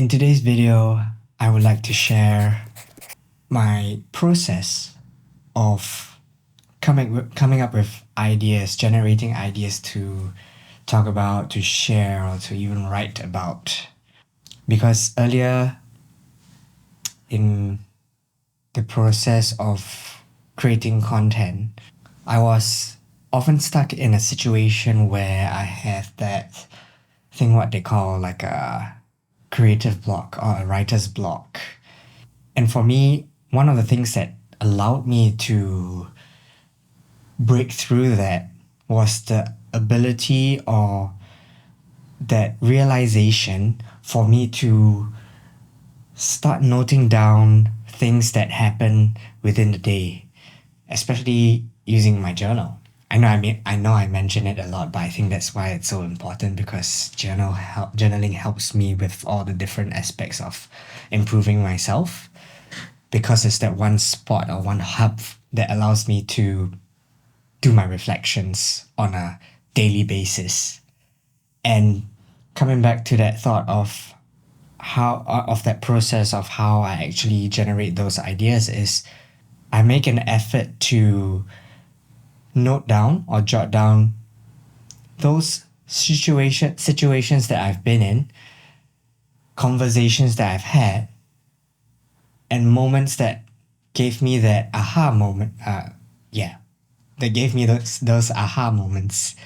In today's video, I would like to share my process of coming up with ideas, generating ideas to talk about, to share, or to even write about. Because earlier in the process of creating content, I was often stuck in a situation where I have that thing what they call like a creative block or a writer's block. And for me, one of the things that allowed me to break through that was the ability or that realization for me to start noting down things that happen within the day, especially using my journal. I know I mention it a lot, but I think that's why it's so important because journaling helps me with all the different aspects of improving myself because it's that one spot or one hub that allows me to do my reflections on a daily basis. And coming back to that thought of that process of how I actually generate those ideas is I make an effort to note down or jot down those situations that I've been in, conversations that I've had, and moments that gave me that aha moment. That gave me those aha moments.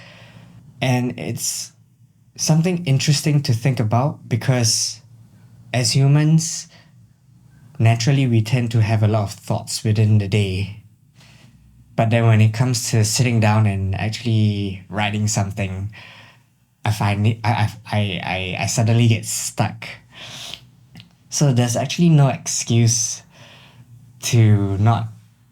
And it's something interesting to think about because as humans, naturally we tend to have a lot of thoughts within the day. But then when it comes to sitting down and actually writing something, I find I suddenly get stuck. So there's actually no excuse to not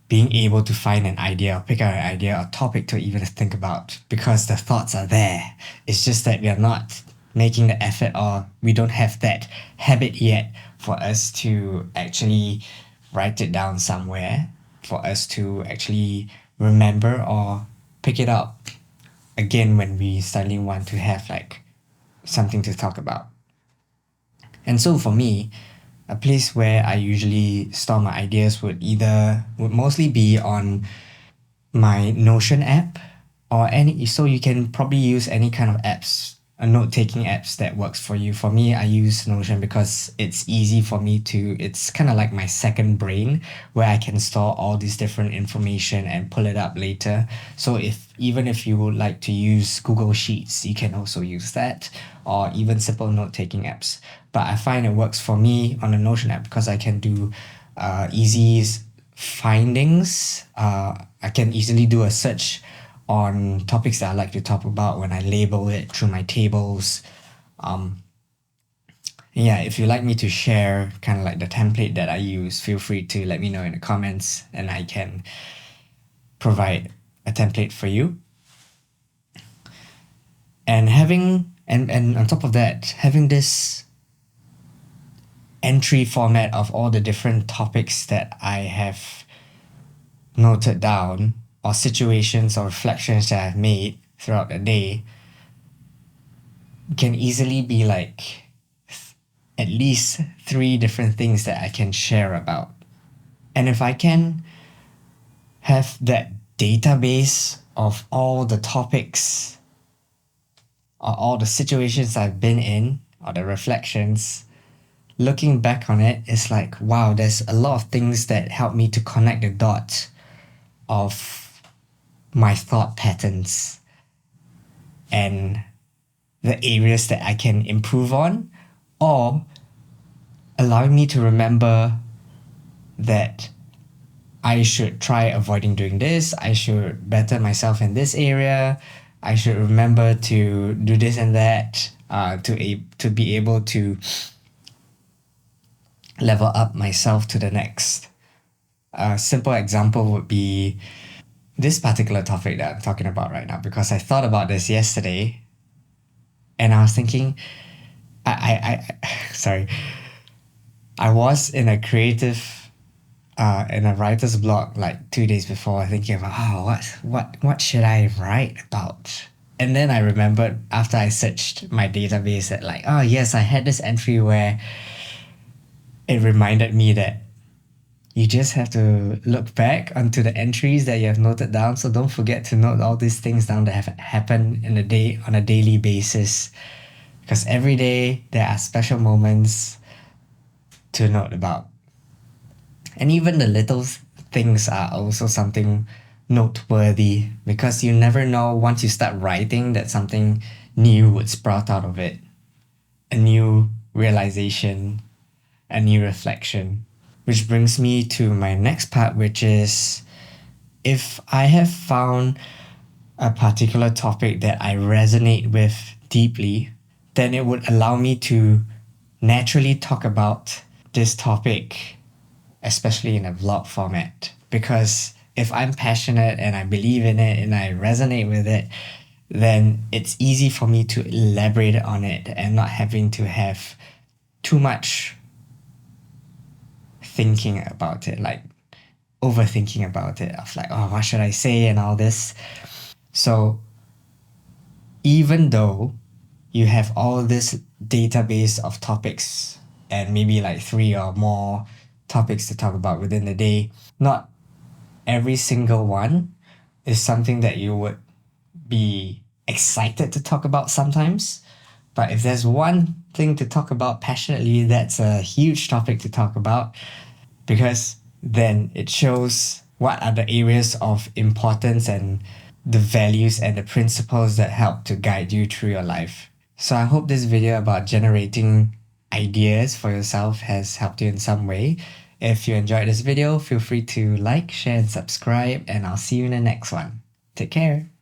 being able to find an idea or pick out an idea or topic to even think about because the thoughts are there. It's just that we are not making the effort or we don't have that habit yet for us to actually write it down somewhere, for us to actually remember or pick it up again when we suddenly want to have like something to talk about. And so for me, a place where I usually store my ideas would mostly be on my Notion app or so you can probably use any kind of apps, a note-taking apps that works for you. For me, I use Notion because it's easy for me it's kind of like my second brain where I can store all these different information and pull it up later. So even if you would like to use Google Sheets, you can also use that or even simple note-taking apps. But I find it works for me on the Notion app because I can do easy findings. I can easily do a search on topics that I like to talk about when I label it through my tables. If you like me to share kind of like the template that I use, feel free to let me know in the comments and I can provide a template for you. And and on top of that, having this entry format of all the different topics that I have noted down or situations or reflections that I've made throughout the day can easily be like at least 3 different things that I can share about. And if I can have that database of all the topics or all the situations I've been in or the reflections, looking back on it, it's like, wow, there's a lot of things that help me to connect the dots of my thought patterns and the areas that I can improve on, or allowing me to remember that I should try avoiding doing this, I should better myself in this area, I should remember to do this and that to be able to level up myself to the next. A simple example would be this particular topic that I'm talking about right now because I thought about this yesterday and I was thinking, sorry, I was in a in a writer's block like 2 days before thinking about, what should I write about? And then I remembered after I searched my database that like, oh yes, I had this entry where it reminded me that you just have to look back onto the entries that you have noted down. So don't forget to note all these things down that have happened in a day on a daily basis. Because every day there are special moments to note about. And even the little things are also something noteworthy because you never know once you start writing that something new would sprout out of it. A new realization, a new reflection. Which brings me to my next part, which is if I have found a particular topic that I resonate with deeply, then it would allow me to naturally talk about this topic, especially in a vlog format. Because if I'm passionate and I believe in it and I resonate with it, then it's easy for me to elaborate on it and not having to have too much thinking about it, like overthinking about it, of like, oh, what should I say and all this. So even though you have all this database of topics and maybe like three or more topics to talk about within the day, not every single one is something that you would be excited to talk about sometimes. But if there's one thing to talk about passionately, that's a huge topic to talk about because then it shows what are the areas of importance and the values and the principles that help to guide you through your life. So I hope this video about generating ideas for yourself has helped you in some way. If you enjoyed this video, feel free to like, share, and subscribe, and I'll see you in the next one. Take care.